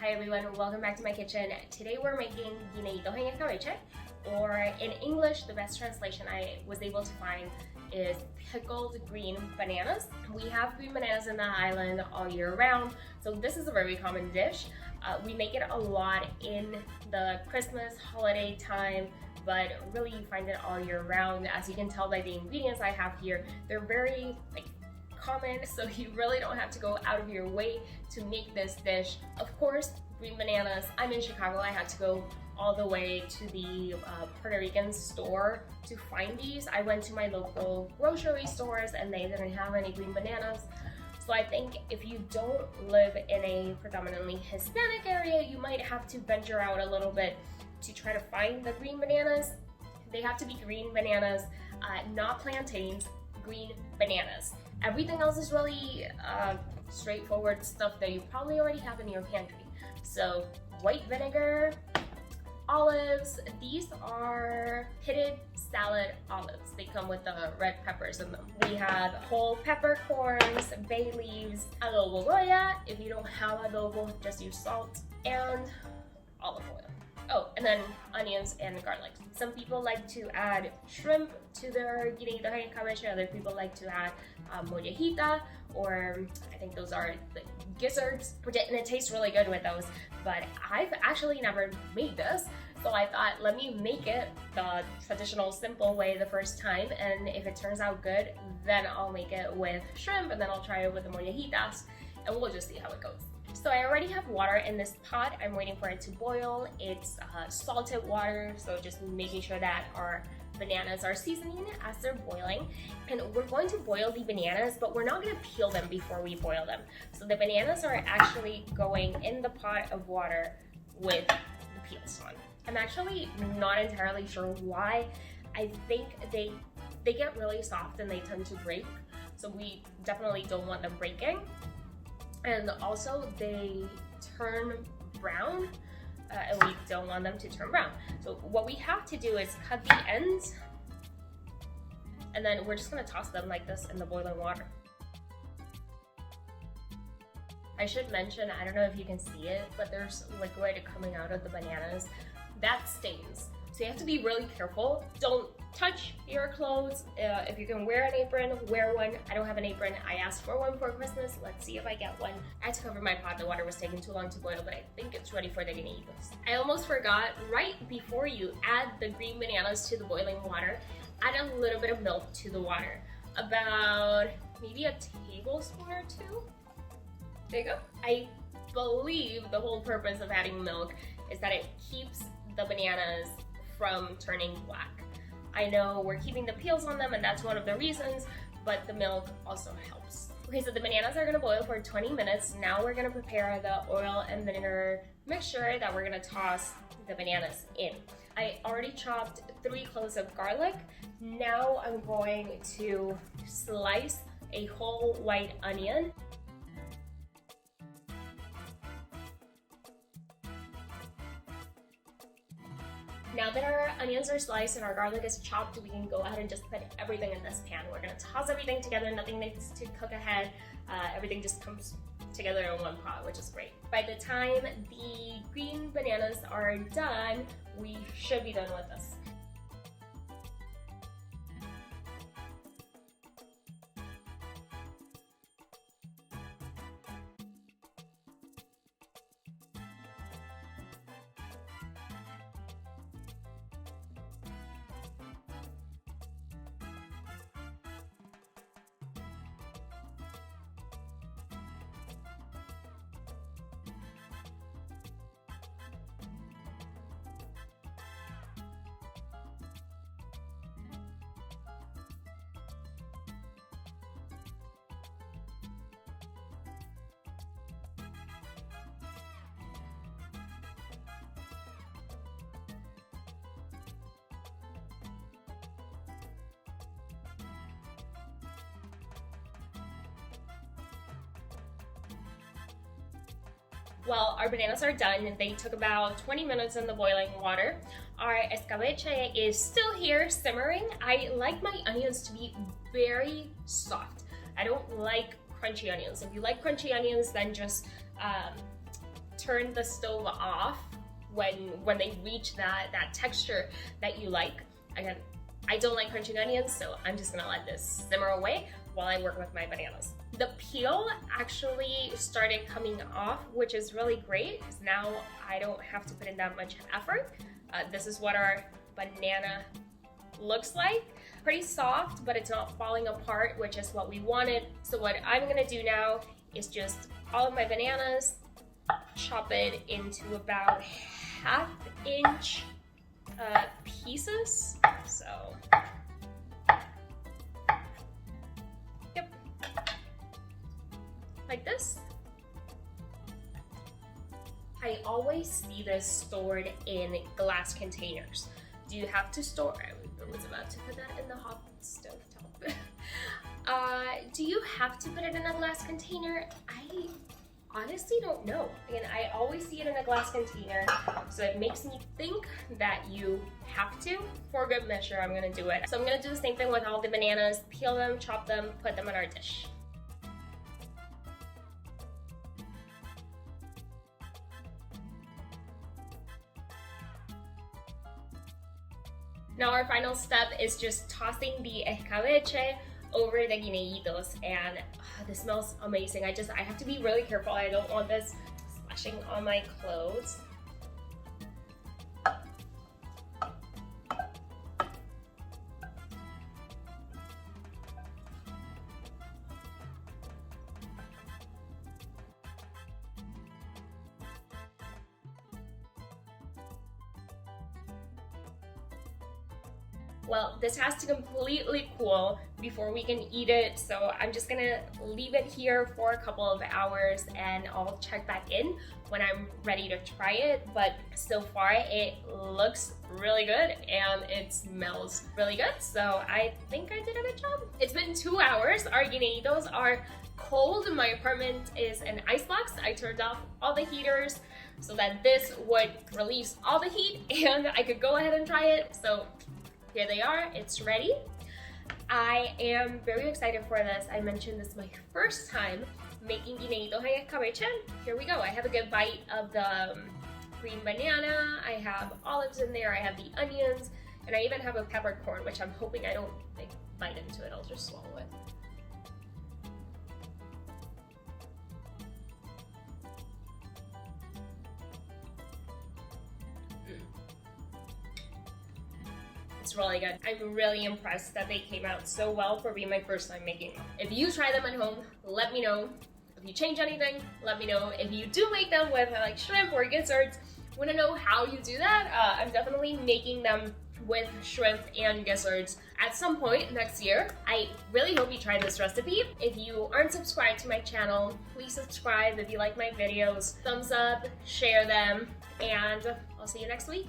Hi everyone, welcome back to my kitchen. Today we're making Guineitos en Escabeche, or in English, the best translation I was able to find is pickled green bananas. We have green bananas in the island all year round, so this is a very common dish. We make it a lot in the Christmas holiday time, but really you find it all year round. As you can tell by the ingredients I have here, they're very common, so you really don't have to go out of your way to make this dish. Of course, green bananas. I'm in Chicago. I had to go all the way to the Puerto Rican store to find these. I went to my local grocery stores and they didn't have any green bananas. So I think if you don't live in a predominantly Hispanic area, you might have to venture out a little bit to try to find the green bananas. They have to be green bananas, not plantains, green bananas. Everything else is really straightforward stuff that you probably already have in your pantry. So white vinegar, olives. These are pitted salad olives. They come with the red peppers in them. We have whole peppercorns, bay leaves, adobo goya. If you don't have adobo, just use salt and olive oil. Oh, and then onions and garlic. Some people like to add shrimp to their guineitos en escabeche. Other people like to add mollejita, or I think those are the gizzards, and it tastes really good with those. But I've actually never made this, so I thought, let me make it the traditional, simple way the first time, and if it turns out good, then I'll make it with shrimp, and then I'll try it with the mollejitas, and we'll just see how it goes. So I already have water in this pot. I'm waiting for it to boil. It's salted water, so just making sure that our bananas are seasoning as they're boiling. And we're going to boil the bananas, but we're not going to peel them before we boil them. So the bananas are actually going in the pot of water with the peels on. I'm actually not entirely sure why. I think they get really soft and they tend to break. So we definitely don't want them breaking. And also they turn brown, and we don't want them to turn brown. So what we have to do is cut the ends, and then we're just gonna toss them like this in the boiling water. I should mention, I don't know if you can see it, but there's liquid coming out of the bananas. That stains. So you have to be really careful. Don't touch your clothes. If you can wear an apron, wear one. I don't have an apron. I asked for one for Christmas. Let's see if I get one. I had to cover my pot. The water was taking too long to boil, but I think it's ready for the guineitos. I almost forgot, right before you add the green bananas to the boiling water, add a little bit of milk to the water. About maybe a tablespoon or two. There you go. I believe the whole purpose of adding milk is that it keeps the bananas from turning black. I know we're keeping the peels on them and that's one of the reasons, but the milk also helps. Okay, so the bananas are gonna boil for 20 minutes. Now we're gonna prepare the oil and vinegar mixture that we're gonna toss the bananas in. I already chopped 3 cloves of garlic. Now I'm going to slice a whole white onion. Now that our onions are sliced and our garlic is chopped, we can go ahead and just put everything in this pan. We're gonna toss everything together, nothing needs to cook ahead. Everything just comes together in one pot, which is great. By the time the green bananas are done, we should be done with this. Well, our bananas are done. They took about 20 minutes in the boiling water. Our escabeche is still here simmering. I like my onions to be very soft. I don't like crunchy onions. If you like crunchy onions, then just turn the stove off when they reach that texture that you like. Again, I don't like crunching onions, so I'm just gonna let this simmer away while I work with my bananas. The peel actually started coming off, which is really great because now I don't have to put in that much effort. This is what our banana looks like. Pretty soft, but it's not falling apart, which is what we wanted. So what I'm gonna do now is just all of my bananas, chop it into about 1/2 inch pieces. So, yep, like this. I always see this stored in glass containers. Do you have to store? I was about to put that in the hot stove top. Do you have to put it in a glass container? I honestly don't know. Again, I always see it in a glass container, so it makes me think that you have to. For good measure, I'm gonna do it. So I'm gonna do the same thing with all the bananas, peel them, chop them, put them on our dish. Now our final step is just tossing the escabeche over the guineitos, and this smells amazing. I have to be really careful. I don't want this splashing on my clothes. Well, this has to completely cool before we can eat it, so I'm just gonna leave it here for a couple of hours and I'll check back in when I'm ready to try it. But so far it looks really good and it smells really good, so I think I did a good job. It's been 2 hours. Our guineitos are cold. My apartment is an icebox. I turned off all the heaters so that this would release all the heat and I could go ahead and try it. So here they are, it's ready. I am very excited for this. I mentioned this is my first time making guineitos en escabeche. Here we go. I have a good bite of the green banana, I have olives in there, I have the onions, and I even have a peppercorn, which I'm hoping I don't bite into it, I'll just swallow it. It's really good. I'm really impressed that they came out so well for being my first time making them. If you try them at home, let me know. If you change anything, let me know. If you do make them with like shrimp or gizzards, want to know how you do that? I'm definitely making them with shrimp and gizzards at some point next year. I really hope you try this recipe. If you aren't subscribed to my channel, please subscribe. If you like my videos, thumbs up, share them, and I'll see you next week.